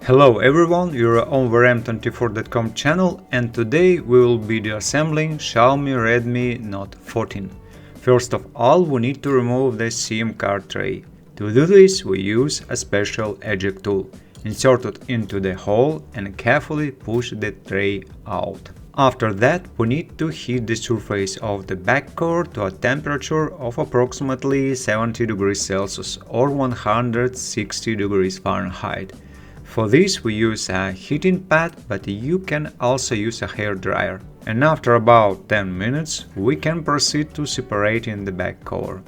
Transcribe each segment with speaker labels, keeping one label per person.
Speaker 1: Hello everyone, you're on VRM24.com channel, and today we will be disassembling Xiaomi Redmi Note 14. First of all, we need to remove the SIM card tray. To do this, we use a special eject tool. Insert it into the hole and carefully push the tray out. After that, we need to heat the surface of the back cover to a temperature of approximately 70 degrees Celsius or 160 degrees Fahrenheit. For this we use a heating pad, but you can also use a hair dryer. And after about 10 minutes we can proceed to separating the back cover.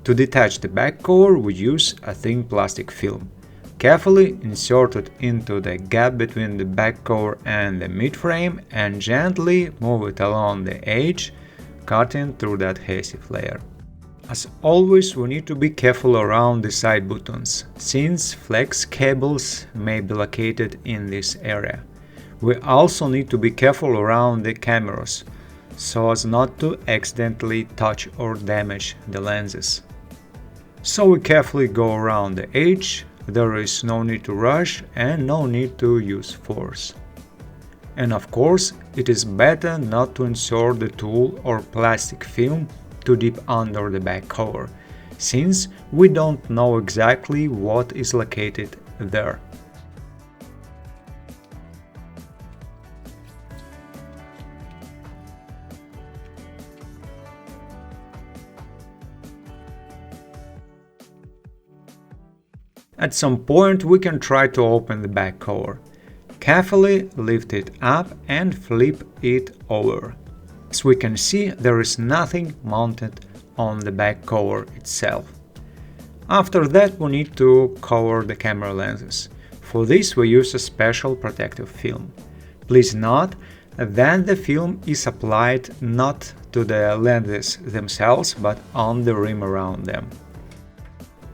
Speaker 1: To detach the back cover we use a thin plastic film. Carefully insert it into the gap between the back cover and the midframe and gently move it along the edge, cutting through the adhesive layer. As always, we need to be careful around the side buttons, since flex cables may be located in this area. We also need to be careful around the cameras, so as not to accidentally touch or damage the lenses. So we carefully go around the edge. There is no need to rush and no need to use force. And of course, it is better not to insert the tool or plastic film too deep under the back cover, since we don't know exactly what is located there. At some point we can try to open the back cover. Carefully lift it up and flip it over. As we can see, there is nothing mounted on the back cover itself. After that we need to cover the camera lenses. For this we use a special protective film. Please note that the film is applied not to the lenses themselves but on the rim around them.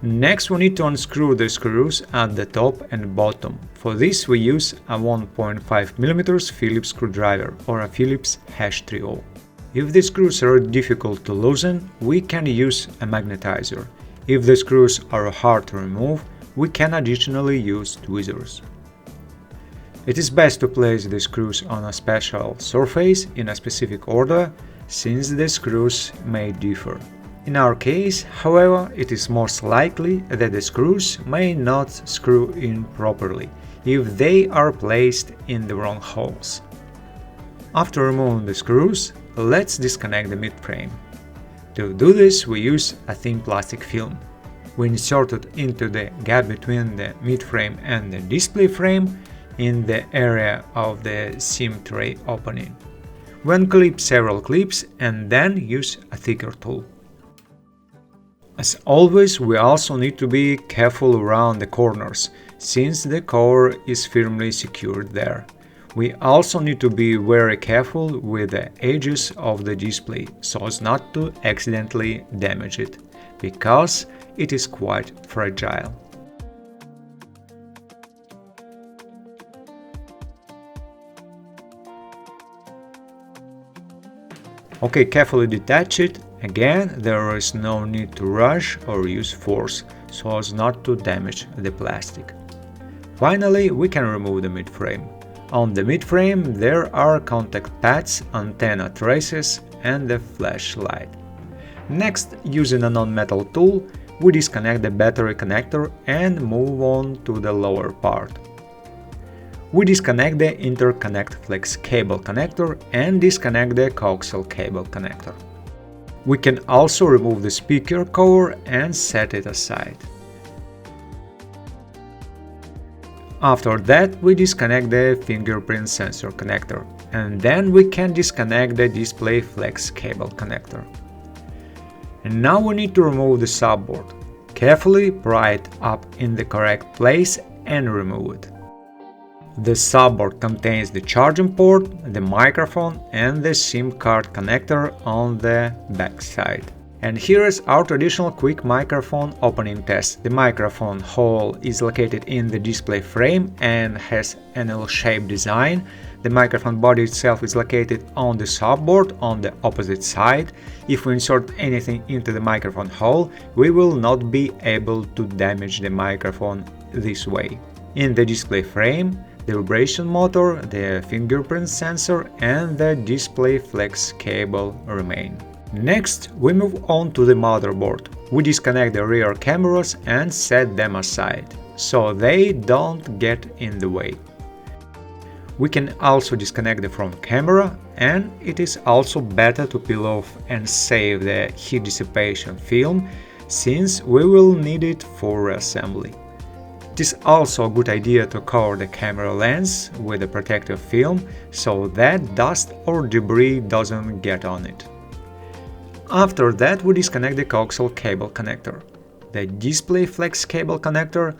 Speaker 1: Next we need to unscrew the screws at the top and bottom. For this we use a 1.5mm Phillips screwdriver or a Phillips #30. If the screws are difficult to loosen, we can use a magnetizer. If the screws are hard to remove, we can additionally use tweezers. It is best to place the screws on a special surface in a specific order, since the screws may differ. In our case, however, it is most likely that the screws may not screw in properly if they are placed in the wrong holes. After removing the screws, let's disconnect the midframe. To do this, we use a thin plastic film. We insert it into the gap between the midframe and the display frame in the area of the SIM tray opening. We unclip several clips and then use a thicker tool. As always, we also need to be careful around the corners, since the cover is firmly secured there. We also need to be very careful with the edges of the display, so as not to accidentally damage it, because it is quite fragile. Okay, carefully detach it. Again, there is no need to rush or use force, so as not to damage the plastic. Finally, we can remove the midframe. On the midframe there are contact pads, antenna traces and the flashlight. Next, using a non-metal tool, we disconnect the battery connector and move on to the lower part. We disconnect the interconnect flex cable connector and disconnect the coaxial cable connector. We can also remove the speaker cover and set it aside. After that, we disconnect the fingerprint sensor connector, and then we can disconnect the display flex cable connector. And now we need to remove the subboard. Carefully pry it up in the correct place and remove it. The subboard contains the charging port, the microphone and the SIM card connector on the back side. And here is our traditional quick microphone opening test. The microphone hole is located in the display frame and has an L-shaped design. The microphone body itself is located on the subboard on the opposite side. If we insert anything into the microphone hole, we will not be able to damage the microphone this way. In the display frame, the vibration motor, the fingerprint sensor and the display flex cable remain. Next, we move on to the motherboard. We disconnect the rear cameras and set them aside, so they don't get in the way. We can also disconnect the front camera, and it is also better to peel off and save the heat dissipation film, since we will need it for reassembly. It is also a good idea to cover the camera lens with a protective film so that dust or debris doesn't get on it. After that, we disconnect the coaxial cable connector, the display flex cable connector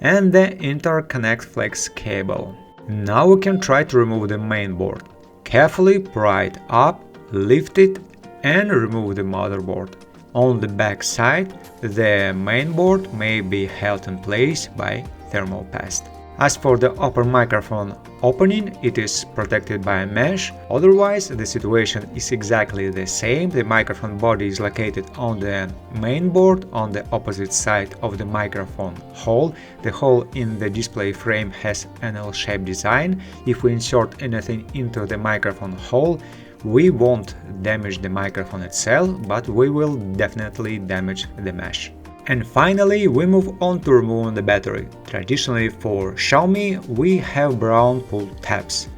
Speaker 1: and the interconnect flex cable. Now we can try to remove the main board. Carefully pry it up, lift it and remove the motherboard. On the back side, the main board may be held in place by thermal paste. As for the upper microphone opening, it is protected by a mesh, otherwise the situation is exactly the same. The microphone body is located on the main board on the opposite side of the microphone hole. The hole in the display frame has an L-shaped design. If we insert anything into the microphone hole, we won't damage the microphone itself, but we will definitely damage the mesh. And finally, we move on to removing the battery. Traditionally for Xiaomi, we have brown pull tabs.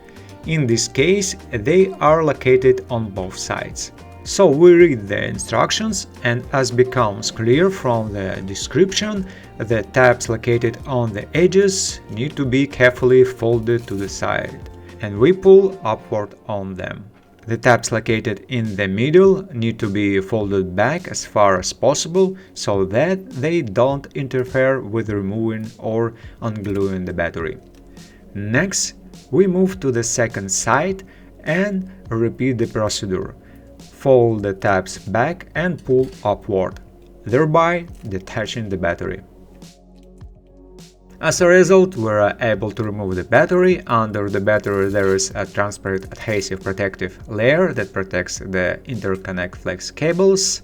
Speaker 1: In this case, they are located on both sides. So we read the instructions, and as becomes clear from the description, the tabs located on the edges need to be carefully folded to the side, and we pull upward on them. The tabs located in the middle need to be folded back as far as possible so that they don't interfere with removing or ungluing the battery. Next, we move to the second side and repeat the procedure. Fold the tabs back and pull upward, thereby detaching the battery. As a result, we are able to remove the battery. Under the battery there is a transparent adhesive protective layer that protects the interconnect flex cables.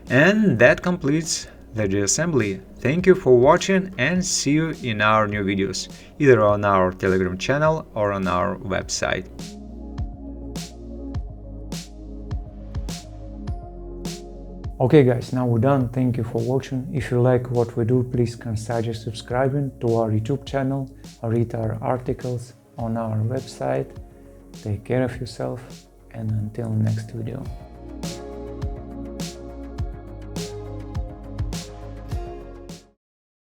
Speaker 1: And that completes the disassembly. Thank you for watching and see you in our new videos, either on our Telegram channel or on our website.
Speaker 2: Okay guys, now we're done. Thank you for watching. If you like what we do, please consider subscribing to our YouTube channel or read our articles on our website. Take care of yourself and until next video.